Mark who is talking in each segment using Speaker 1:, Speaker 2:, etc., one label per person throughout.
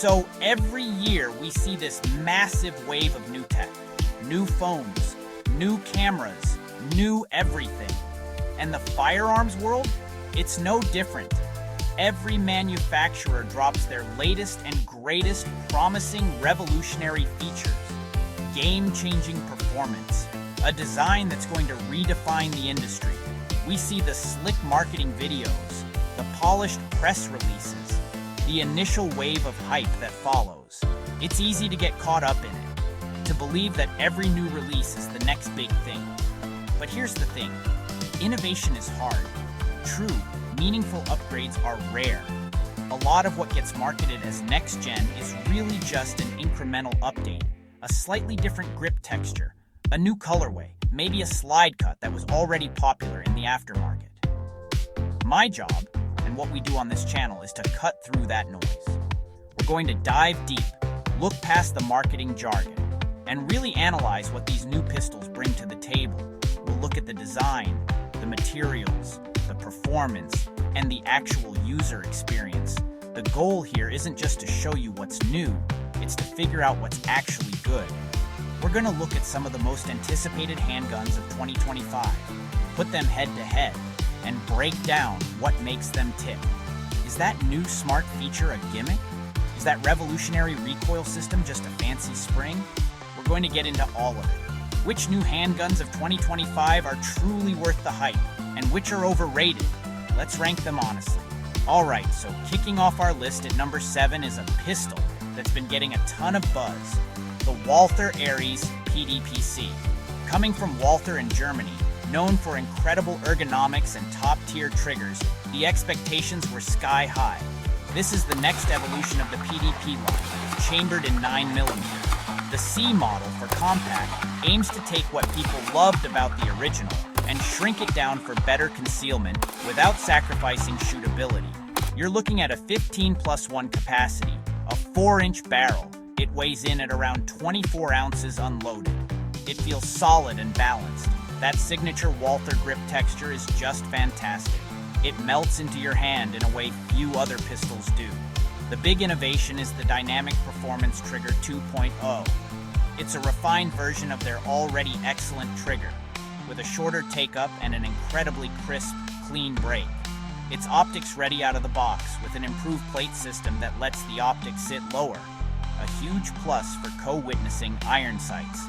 Speaker 1: So every year we see this massive wave of new tech, new phones, new cameras, new everything. And the firearms world, it's no different. Every manufacturer drops their latest and greatest promising revolutionary features, game-changing performance, a design that's going to redefine the industry. We see the slick marketing videos, the polished press releases, the initial wave of hype that follows. It's easy to get caught up in it, to believe that every new release is the next big thing. But here's the thing, innovation is hard. True, meaningful upgrades are rare. A lot of what gets marketed as next gen is really just an incremental update, a slightly different grip texture, a new colorway, maybe a slide cut that was already popular in the aftermarket. My job, and what we do on this channel, is to cut through that noise. We're going to dive deep, look past the marketing jargon, and really analyze what these new pistols bring to the table. We'll look at the design, the materials, the performance, and the actual user experience. The goal here isn't just to show you what's new, it's to figure out what's actually good. We're going to look at some of the most anticipated handguns of 2025, put them head to head, and break down what makes them tick. Is that new smart feature a gimmick? Is that revolutionary recoil system just a fancy spring? We're going to get into all of it. Which new handguns of 2025 are truly worth the hype, and which are overrated? Let's rank them honestly. Alright, so kicking off our list at number 7 is a pistol that's been getting a ton of buzz. The Walther Aries PDPC. Coming from Walther in Germany, known for incredible ergonomics and top-tier triggers, the expectations were sky high. This is the next evolution of the PDP line, chambered in 9mm. The C model, for compact, aims to take what people loved about the original and shrink it down for better concealment without sacrificing shootability. You're looking at a 15+1 capacity, a 4-inch barrel. It weighs in at around 24 ounces unloaded. It feels solid and balanced. That signature Walther grip texture is just fantastic. It melts into your hand in a way few other pistols do. The big innovation is the Dynamic Performance Trigger 2.0. It's a refined version of their already excellent trigger, with a shorter take-up and an incredibly crisp, clean break. It's optics ready out of the box, with an improved plate system that lets the optics sit lower, a huge plus for co-witnessing iron sights.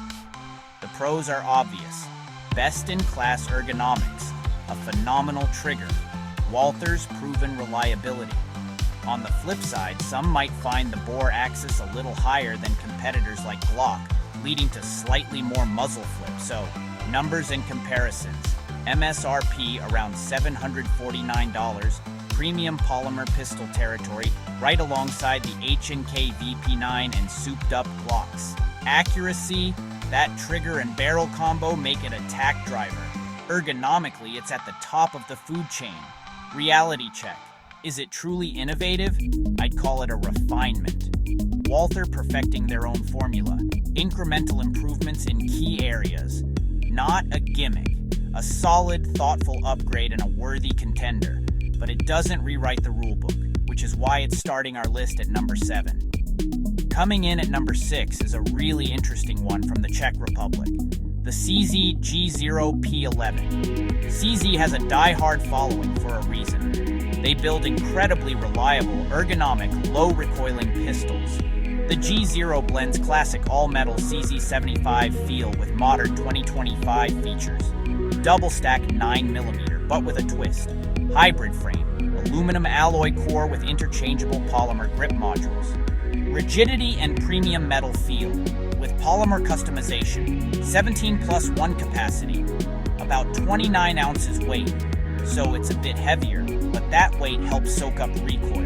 Speaker 1: The pros are obvious. Best-in-class ergonomics, a phenomenal trigger, Walther's proven reliability. On the flip side, some might find the bore axis a little higher than competitors like Glock, leading to slightly more muzzle flip. So, numbers and comparisons. MSRP around $749, premium polymer pistol territory, right alongside the H&K VP9 and souped-up Glocks. Accuracy, that trigger and barrel combo make it a tack driver. Ergonomically, it's at the top of the food chain. Reality check. Is it truly innovative? I'd call it a refinement. Walther perfecting their own formula. Incremental improvements in key areas. Not a gimmick. A solid, thoughtful upgrade and a worthy contender. But it doesn't rewrite the rulebook, which is why it's starting our list at number 7. Coming in at number 6 is a really interesting one from the Czech Republic. The CZ G0P11. CZ has a die-hard following for a reason. They build incredibly reliable, ergonomic, low-recoiling pistols. The G0 blends classic all-metal CZ75 feel with modern 2025 features. Double-stack 9mm, but with a twist. Hybrid frame, aluminum alloy core with interchangeable polymer grip modules. Rigidity and premium metal feel, with polymer customization, 17+1 capacity, about 29 ounces weight, so it's a bit heavier, but that weight helps soak up recoil.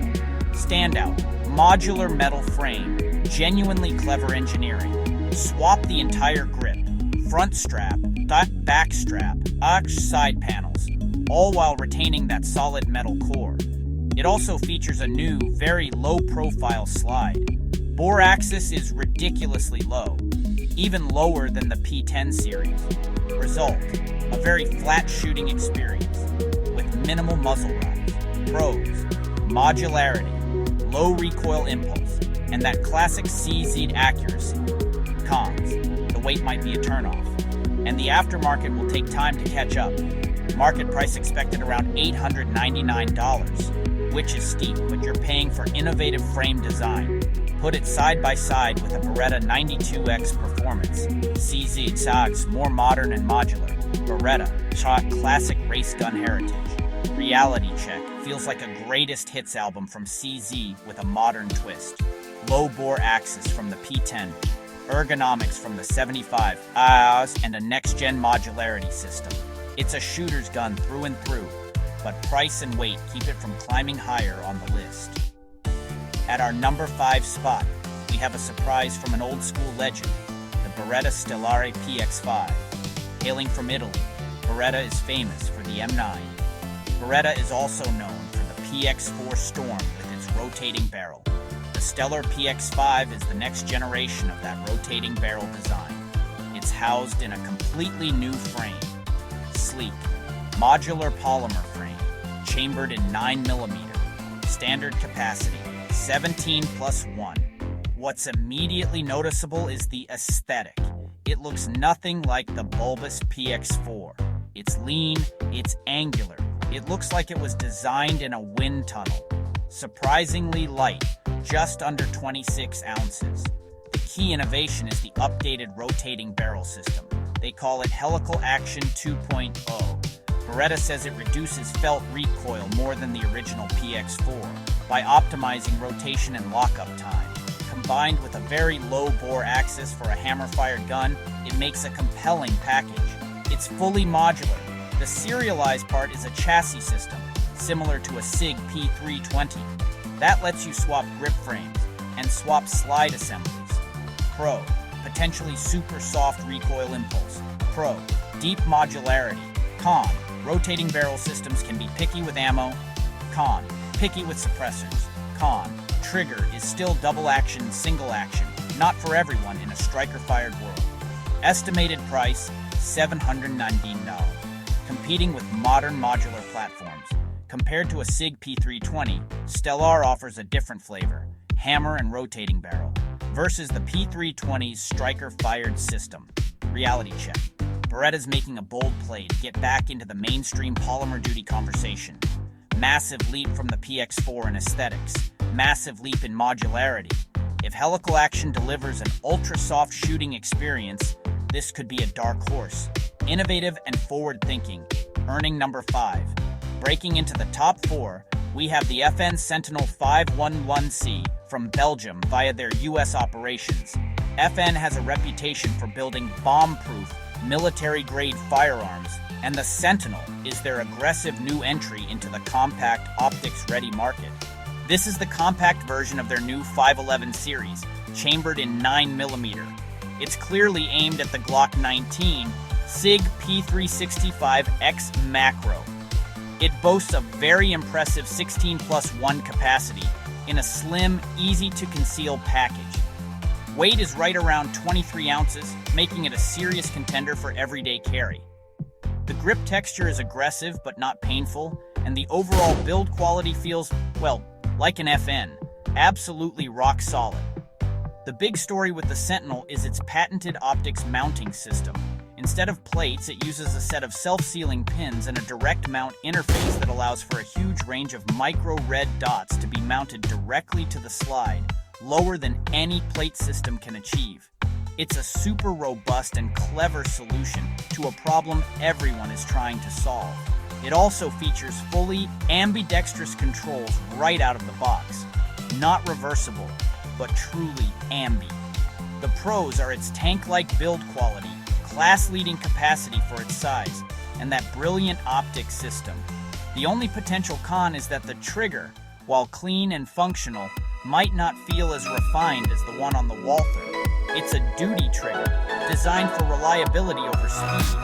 Speaker 1: Standout, modular metal frame, genuinely clever engineering. Swap the entire grip, front strap, back strap, side panels, all while retaining that solid metal core. It also features a new, very low-profile slide. Bore axis is ridiculously low, even lower than the P10 series. Result, a very flat shooting experience, with minimal muzzle rise. Pros, modularity, low recoil impulse, and that classic CZ accuracy. Cons: the weight might be a turnoff, and the aftermarket will take time to catch up. Market price expected around $899, which is steep, but you're paying for innovative frame design. Put it side by side with a Beretta 92X Performance. CZ Sags, more modern and modular. Beretta, classic race gun heritage. Reality check, feels like a greatest hits album from CZ with a modern twist. Low bore axis from the P10. Ergonomics from the 75, and a next-gen modularity system. It's a shooter's gun through and through, but price and weight keep it from climbing higher on the list. At our number 5 spot, we have a surprise from an old-school legend, the Beretta Stellare PX5. Hailing from Italy, Beretta is famous for the M9. Beretta is also known for the PX4 Storm with its rotating barrel. The Stellar PX5 is the next generation of that rotating barrel design. It's housed in a completely new frame. Sleek, modular polymer frame, chambered in 9mm. Standard capacity, 17+1. What's immediately noticeable is the aesthetic. It looks nothing like the bulbous PX4. It's lean, it's angular. It looks like it was designed in a wind tunnel. Surprisingly light, just under 26 ounces. The key innovation is the updated rotating barrel system. They call it Helical Action 2.0. Beretta says it reduces felt recoil more than the original PX4 by optimizing rotation and lockup time. Combined with a very low bore axis for a hammer-fired gun, it makes a compelling package. It's fully modular. The serialized part is a chassis system, similar to a SIG P320. That lets you swap grip frames and swap slide assemblies. Pro, potentially super soft recoil impulse. Pro, deep modularity. Con, rotating barrel systems can be picky with ammo. Con, picky with suppressors. Con, trigger is still double action, single action, not for everyone in a striker-fired world. Estimated price, $719. Competing with modern modular platforms. Compared to a SIG P320, Stellar offers a different flavor, hammer and rotating barrel, versus the P320's striker-fired system. Reality check. Beretta's making a bold play to get back into the mainstream polymer duty conversation. Massive leap from the PX4 in aesthetics. Massive leap in modularity. If Helical Action delivers an ultra-soft shooting experience, this could be a dark horse. Innovative and forward-thinking, earning number 5. Breaking into the top 4, we have the FN Sentinel 511C from Belgium via their US operations. FN has a reputation for building bomb-proof, military-grade firearms, and the Sentinel is their aggressive new entry into the compact, optics-ready market. This is the compact version of their new 511 series, chambered in 9mm. It's clearly aimed at the Glock 19 SIG P365X Macro. It boasts a very impressive 16+1 capacity in a slim, easy-to-conceal package. Weight is right around 23 ounces, making it a serious contender for everyday carry. The grip texture is aggressive but not painful, and the overall build quality feels, well, like an FN. Absolutely rock solid. The big story with the Sentinel is its patented optics mounting system. Instead of plates, it uses a set of self-sealing pins and a direct mount interface that allows for a huge range of micro red dots to be mounted directly to the slide, lower than any plate system can achieve. It's a super robust and clever solution to a problem everyone is trying to solve. It also features fully ambidextrous controls right out of the box. Not reversible, but truly ambi. The pros are its tank-like build quality, class-leading capacity for its size, and that brilliant optics system. The only potential con is that the trigger, while clean and functional, might not feel as refined as the one on the Walther. It's a duty trigger, designed for reliability over speed.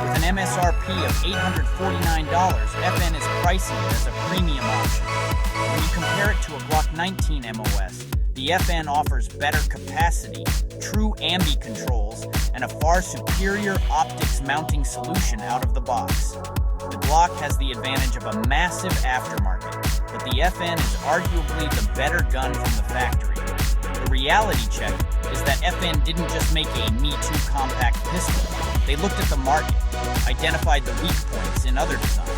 Speaker 1: With an MSRP of $849, FN is pricing it as a premium option. When you compare it to a Glock 19 MOS, the FN offers better capacity, true ambi controls, and a far superior optics mounting solution out of the box. The Glock has the advantage of a massive aftermarket, but the FN is arguably the better gun from the factory. reality check is that FN didn't just make a Me Too compact pistol. They looked at the market, identified the weak points in other designs,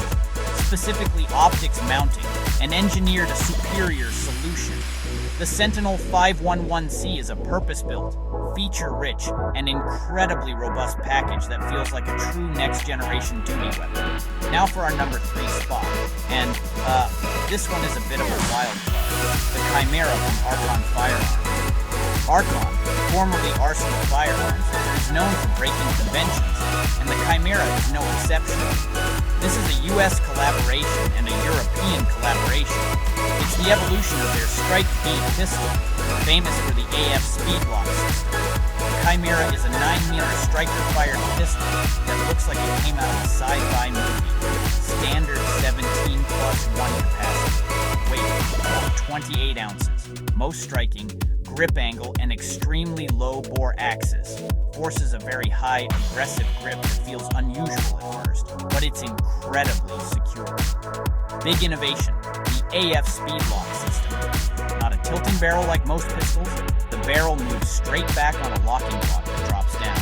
Speaker 1: specifically optics mounting, and engineered a superior solution. The Sentinel 511C is a purpose-built, feature-rich, and incredibly robust package that feels like a true next-generation duty weapon. Now for our number 3 spot, and this one is a bit of a wild card, the Chimera from Archon Firearms. Archon, formerly Arsenal Firearms, is known for breaking conventions, and the Chimera is no exception. This is a US collaboration and a European collaboration. It's the evolution of their Strike B pistol, famous for the AF speed lock system. The Chimera is a 9mm striker-fired pistol that looks like it came out of a sci-fi movie. Standard 17+1 capacity. Weight, 28 ounces. Most striking, grip angle, and extremely low bore axis. Forces a very high, aggressive grip that feels unusual at first, but it's incredibly secure. Big innovation, the AF speed lock system. Not a tilting barrel like most pistols, the barrel moves straight back on a locking block that drops down.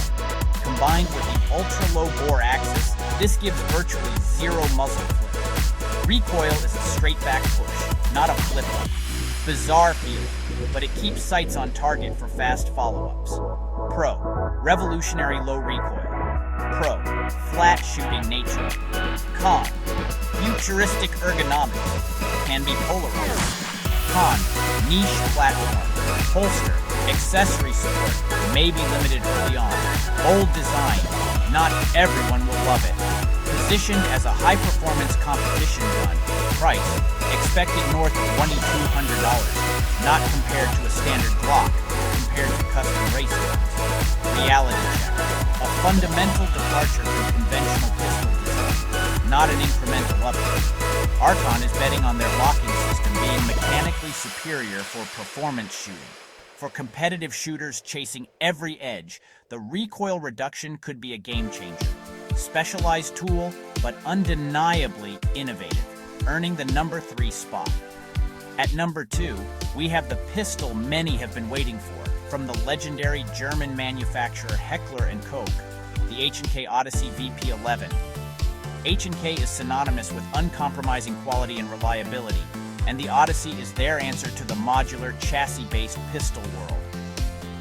Speaker 1: Combined with the ultra-low bore axis, this gives virtually zero muzzle flip. Recoil is a straight back push, not a flip-up. Bizarre feeling, but it keeps sights on target for fast follow-ups. Pro, revolutionary low recoil. Pro, flat shooting nature. Con, futuristic ergonomics. Can be polarized. Con, niche platform. Holster, accessory support, may be limited early on. Bold design, not everyone will love it. Positioned as a high-performance competition gun. Price, expected north of $2,200, not compared to a standard Glock, compared to custom race guns. Reality check, a fundamental departure from conventional pistol design, not an incremental upgrade. Archon is betting on their locking system being mechanically superior for performance shooting. For competitive shooters chasing every edge, the recoil reduction could be a game changer. Specialized tool, but undeniably innovative, earning the number 3 spot. At number 2, we have the pistol many have been waiting for, from the legendary German manufacturer Heckler & Koch, the H&K Odyssey VP11. H&K is synonymous with uncompromising quality and reliability, and the Odyssey is their answer to the modular chassis-based pistol world.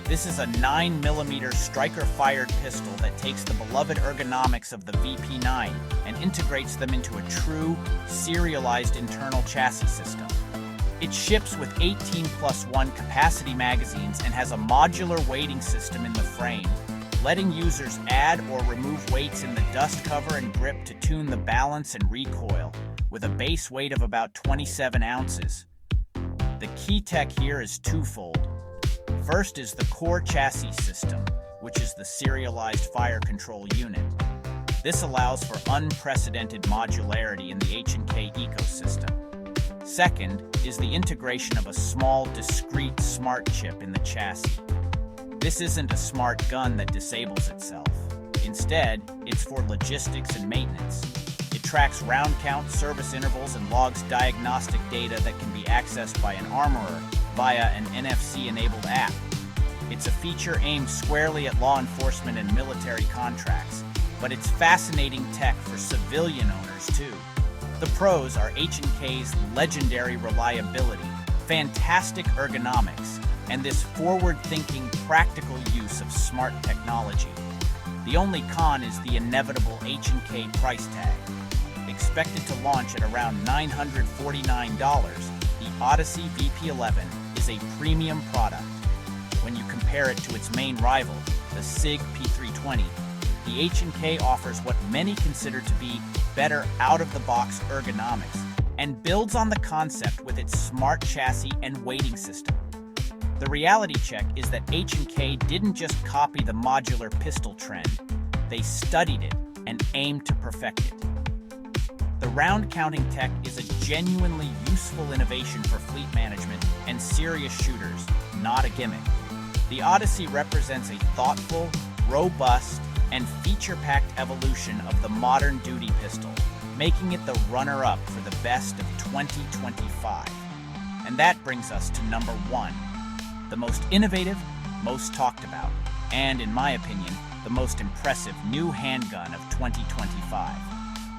Speaker 1: This is a 9mm striker-fired pistol that takes the beloved ergonomics of the VP9 and integrates them into a true, serialized internal chassis system. It ships with 18+1 capacity magazines and has a modular weighting system in the frame, letting users add or remove weights in the dust cover and grip to tune the balance and recoil, with a base weight of about 27 ounces. The key tech here is twofold. First is the core chassis system, which is the serialized fire control unit. This allows for unprecedented modularity in the H&K ecosystem. Second is the integration of a small, discrete smart chip in the chassis. This isn't a smart gun that disables itself. Instead, it's for logistics and maintenance. It tracks round count, service intervals, and logs diagnostic data that can be accessed by an armorer via an NFC-enabled app. It's a feature aimed squarely at law enforcement and military contracts, but it's fascinating tech for civilian owners too. The pros are H&K's legendary reliability, fantastic ergonomics, and this forward-thinking, practical use of smart technology. The only con is the inevitable H&K price tag. Expected to launch at around $949, the Odyssey VP11 is a premium product. When you compare it to its main rival, the SIG P320, the H&K offers what many consider to be better out-of-the-box ergonomics and builds on the concept with its smart chassis and weighting system. The reality check is that H&K didn't just copy the modular pistol trend, they studied it and aimed to perfect it. The round counting tech is a genuinely useful innovation for fleet management and serious shooters, not a gimmick. The Odyssey represents a thoughtful, robust, and feature-packed evolution of the modern duty pistol, making it the runner-up for the best of 2025. And that brings us to number 1. the most innovative, most talked about, and in my opinion, the most impressive new handgun of 2025,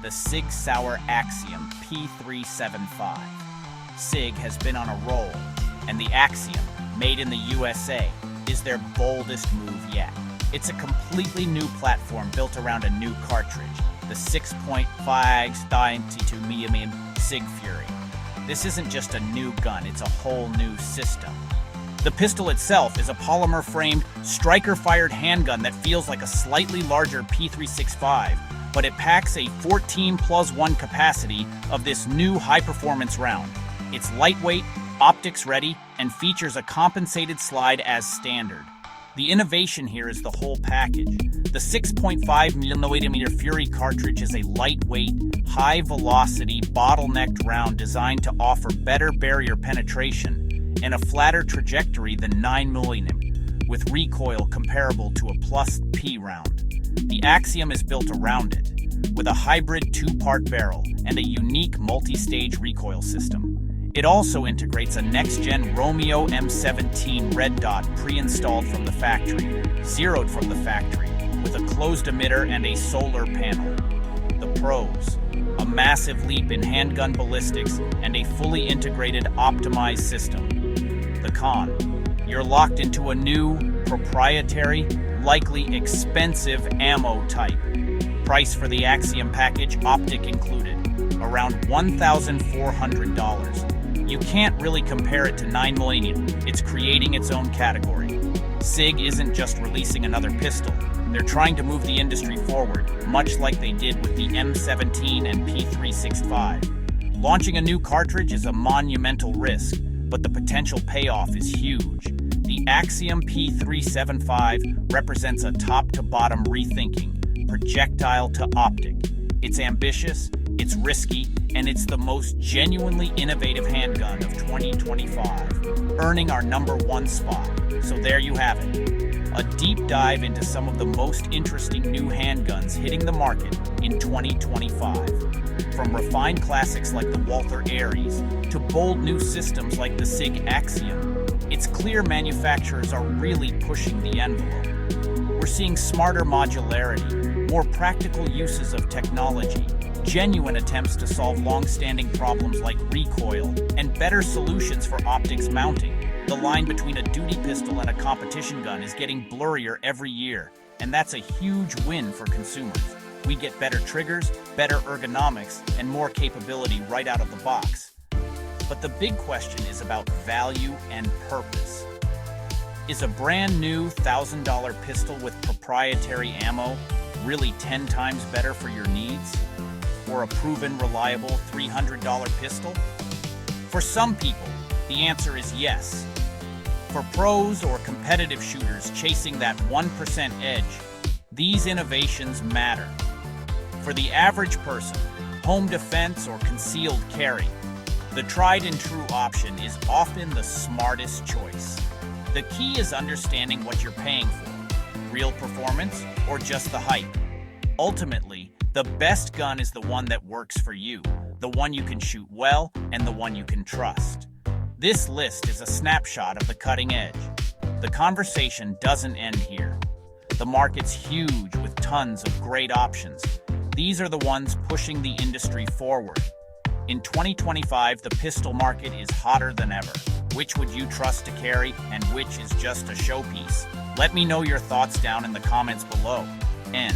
Speaker 1: the Sig Sauer Axiom P375. Sig has been on a roll, and the Axiom, made in the USA, is their boldest move yet. It's a completely new platform built around a new cartridge, the 6.5 22mm Sig Fury. This isn't just a new gun, it's a whole new system. The pistol itself is a polymer-framed, striker-fired handgun that feels like a slightly larger P365, but it packs a 14+1 capacity of this new high-performance round. It's lightweight, optics-ready, and features a compensated slide as standard. The innovation here is the whole package. The 6.5mm Fury cartridge is a lightweight, high-velocity, bottlenecked round designed to offer better barrier penetration and a flatter trajectory than 9mm, with recoil comparable to a plus P round. The Axiom is built around it, with a hybrid two-part barrel and a unique multi-stage recoil system. It also integrates a next-gen Romeo M17 red dot pre-installed from the factory, zeroed from the factory, with a closed emitter and a solar panel. The pros: a massive leap in handgun ballistics and a fully integrated, optimized system. The con: you're locked into a new, proprietary, likely expensive ammo type. Price for the Axiom package, optic included, around $1,400. You can't really compare it to 9mm, it's creating its own category. Sig isn't just releasing another pistol, they're trying to move the industry forward, much like they did with the M17 and P365. Launching a new cartridge is a monumental risk, but the potential payoff is huge. The Axiom P375 represents a top-to-bottom rethinking, projectile to optic. It's ambitious, it's risky, and it's the most genuinely innovative handgun of 2025, earning our #1 spot. So there you have it, a deep dive into some of the most interesting new handguns hitting the market in 2025. From refined classics like the Walther Ares to bold new systems like the Sig Axiom, it's clear manufacturers are really pushing the envelope. We're seeing smarter modularity, more practical uses of technology, genuine attempts to solve long-standing problems like recoil, and better solutions for optics mounting. The line between a duty pistol and a competition gun is getting blurrier every year, and that's a huge win for consumers. We get better triggers, better ergonomics, and more capability right out of the box. But the big question is about value and purpose. Is a brand new $1,000 pistol with proprietary ammo really 10 times better for your needs? Or a proven, reliable $300 pistol? For some people, the answer is yes. For pros or competitive shooters chasing that 1% edge, these innovations matter. For the average person, home defense or concealed carry, the tried and true option is often the smartest choice. The key is understanding what you're paying for, real performance or just the hype. Ultimately, the best gun is the one that works for you, the one you can shoot well, and the one you can trust. This list is a snapshot of the cutting edge. The conversation doesn't end here. The market's huge with tons of great options. These are the ones pushing the industry forward. In 2025, the pistol market is hotter than ever. Which would you trust to carry, and which is just a showpiece? Let me know your thoughts down in the comments below. End.